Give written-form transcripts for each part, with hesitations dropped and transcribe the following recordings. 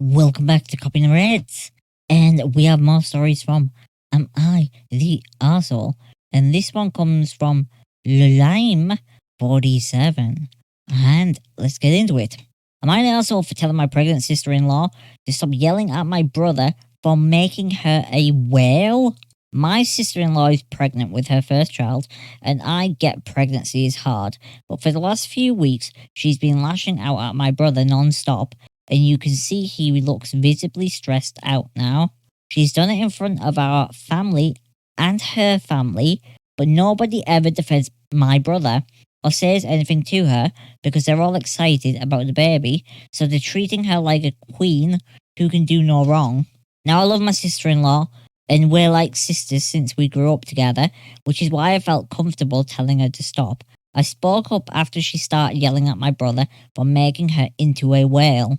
Welcome back to Copy Number 8, and we have more stories from Am I the Arsehole? And this one comes from Lime47, and let's get into it. Am I the arsehole for telling my pregnant sister-in-law to stop yelling at my brother for making her a whale? My sister-in-law is pregnant with her first child, and I get pregnancy is hard, but for the last few weeks, she's been lashing out at my brother non-stop, and you can see he looks visibly stressed out now. She's done it in front of our family and her family, but nobody ever defends my brother or says anything to her because they're all excited about the baby, so they're treating her like a queen who can do no wrong. Now I love my sister-in-law, and we're like sisters since we grew up together, which is why I felt comfortable telling her to stop. I spoke up after she started yelling at my brother for making her into a whale.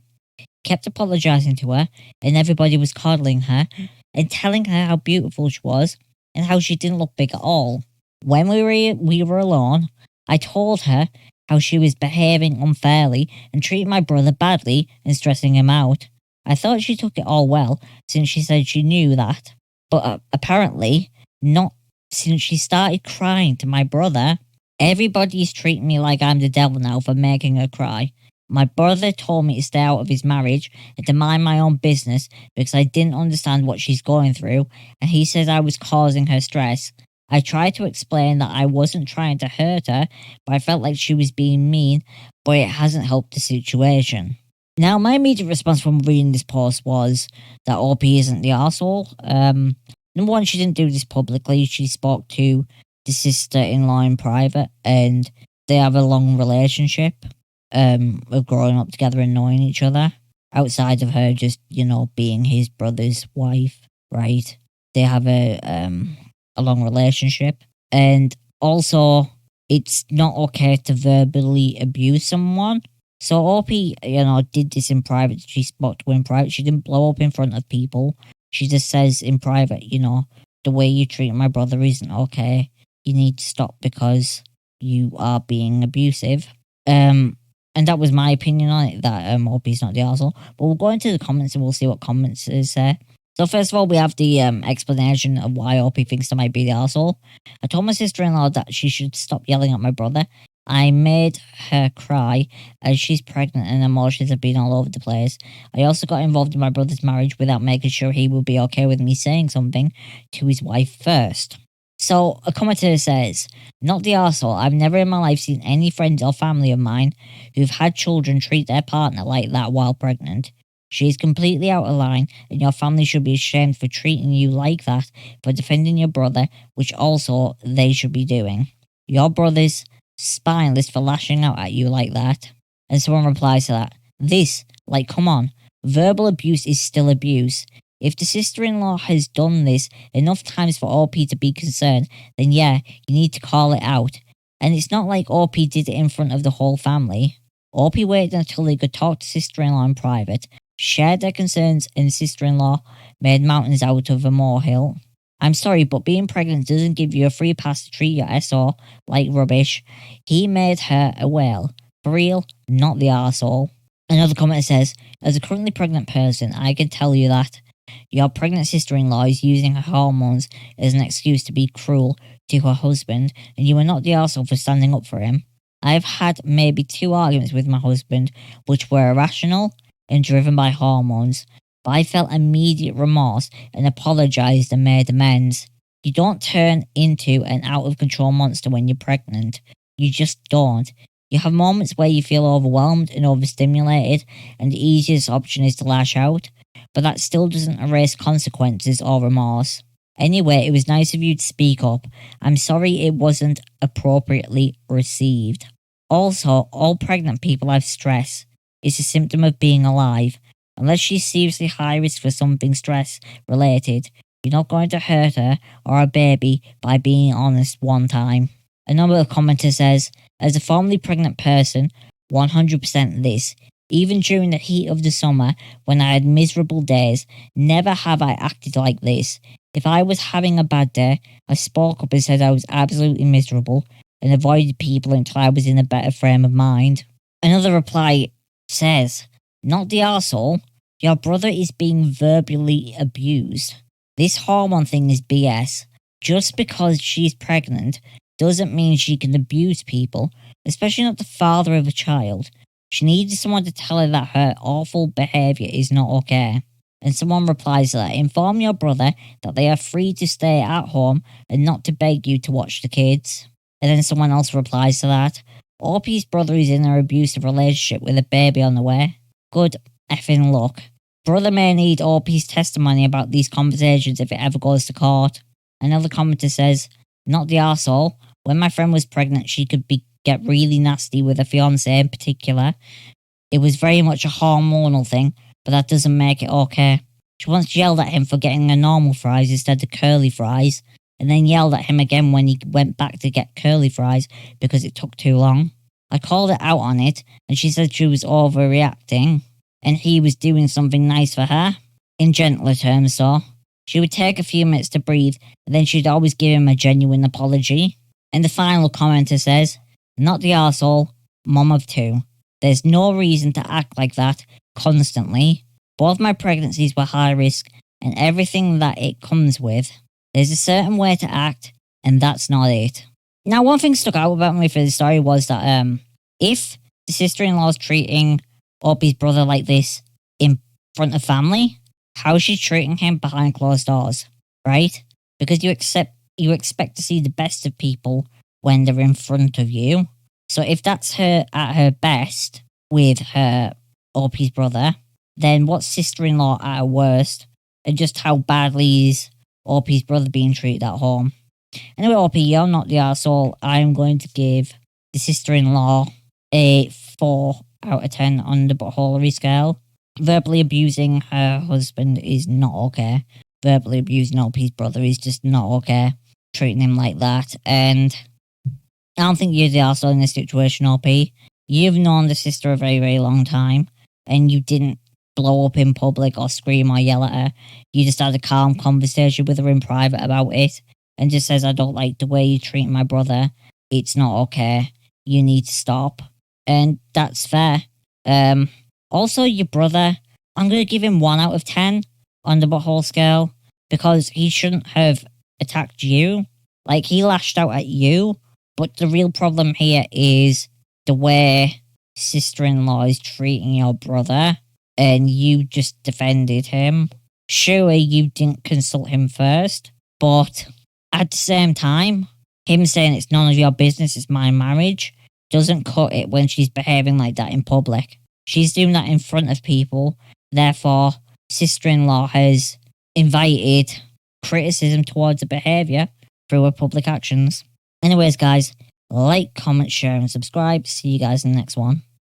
Kept apologising to her, and everybody was coddling her and telling her how beautiful she was and how she didn't look big at all. When we were alone, I told her how she was behaving unfairly and treating my brother badly and stressing him out. I thought she took it all well, since she said she knew that, but apparently not, since she started crying to my brother. Everybody's treating me like I'm the devil now for making her cry. My brother told me to stay out of his marriage and to mind my own business because I didn't understand what she's going through, and he said I was causing her stress. I tried to explain that I wasn't trying to hurt her, but I felt like she was being mean, but it hasn't helped the situation. Now, my immediate response from reading this post was that OP isn't the arsehole. Number one, she didn't do this publicly. She spoke to the sister-in-law in private, and they have a long relationship of growing up together and knowing each other. Outside of her just, being his brother's wife, right? They have a long relationship. And also, it's not okay to verbally abuse someone. So OP, did this in private. She spoke to her in private. She didn't blow up in front of people. She just says in private, the way you treat my brother isn't okay. You need to stop because you are being abusive. And that was my opinion on it, that OP's not the arsehole. But we'll go into the comments and we'll see what comments is there. So first of all, we have the explanation of why OP thinks I might be the arsehole. I told my sister-in-law that she should stop yelling at my brother. I made her cry as she's pregnant and emotions have been all over the place. I also got involved in my brother's marriage without making sure he would be okay with me saying something to his wife first. So a commentator says, not the arsehole. I've never in my life seen any friends or family of mine who've had children treat their partner like that while pregnant. She is completely out of line, and your family should be ashamed for treating you like that, for defending your brother, which also they should be doing. Your brother's spineless for lashing out at you like that. And someone replies to that, come on, verbal abuse is still abuse. If the sister-in-law has done this enough times for OP to be concerned, then yeah, you need to call it out. And it's not like OP did it in front of the whole family. OP waited until they could talk to sister-in-law in private, shared their concerns, and sister-in-law made mountains out of a molehill. I'm sorry, but being pregnant doesn't give you a free pass to treat your SO like rubbish. He made her a whale. For real, not the arsehole. Another comment says, as a currently pregnant person, I can tell you that your pregnant sister-in-law is using her hormones as an excuse to be cruel to her husband, and you are not the arsehole for standing up for him. I've had maybe 2 arguments with my husband, which were irrational and driven by hormones, but I felt immediate remorse and apologised and made amends. You don't turn into an out-of-control monster when you're pregnant. You just don't. You have moments where you feel overwhelmed and overstimulated, and the easiest option is to lash out, but that still doesn't erase consequences or remorse. Anyway, it was nice of you to speak up. I'm sorry it wasn't appropriately received. Also, all pregnant people have stress. It's a symptom of being alive. Unless she's seriously high risk for something stress-related, you're not going to hurt her or a baby by being honest one time. Another commenter says, as a formerly pregnant person, 100% this. Even during the heat of the summer, when I had miserable days, never have I acted like this. If I was having a bad day, I spoke up and said I was absolutely miserable and avoided people until I was in a better frame of mind. Another reply says, not the arsehole. Your brother is being verbally abused. This hormone thing is BS. Just because she's pregnant doesn't mean she can abuse people, especially not the father of a child. She needed someone to tell her that her awful behaviour is not okay. And someone replies to that, inform your brother that they are free to stay at home and not to beg you to watch the kids. And then someone else replies to that, Orpie's brother is in an abusive relationship with a baby on the way. Good effing luck. Brother may need Orpie's testimony about these conversations if it ever goes to court. Another commenter says, not the arsehole. When my friend was pregnant, she could get really nasty with her fiancé in particular. It was very much a hormonal thing, but that doesn't make it okay. She once yelled at him for getting her normal fries instead of curly fries, and then yelled at him again when he went back to get curly fries because it took too long. I called her out on it, and she said she was overreacting, and he was doing something nice for her. In gentler terms, though. She would take a few minutes to breathe, and then she'd always give him a genuine apology. And the final commenter says, not the arsehole, mom of two. There's no reason to act like that constantly. Both my pregnancies were high risk, and everything that it comes with. There's a certain way to act, and that's not it. Now, one thing stuck out about me for the story was that if the sister-in-law's treating Orpie's brother like this in front of family, how is she treating him behind closed doors, right? Because you expect to see the best of people when they're in front of you. So if that's her at her best with her Orpie's brother, then what's sister-in-law at her worst? And just how badly is Orpie's brother being treated at home? Anyway, Orpie, you're not the arsehole. I'm going to give the sister-in-law a 4 out of 10 on the buttholery scale. Verbally abusing her husband is not okay. Verbally abusing Orpie's brother is just not okay. Treating him like that. And I don't think you're the arsehole in this situation, Orpie. You've known the sister a very, very long time, and you didn't blow up in public or scream or yell at her. You just had a calm conversation with her in private about it, and just says, I don't like the way you treat my brother. It's not okay. You need to stop. And that's fair. Also, your brother, I'm going to give him 1 out of 10 on the butthole scale, because he shouldn't have attacked you. Like, he lashed out at you, but the real problem here is the way sister-in-law is treating your brother, and you just defended him. Sure, you didn't consult him first, but at the same time, him saying it's none of your business, it's my marriage, doesn't cut it when she's behaving like that in public. She's doing that in front of people, therefore, sister-in-law has invited criticism towards the behaviour through her public actions. Anyways, guys, like, comment, share, and subscribe. See you guys in the next one.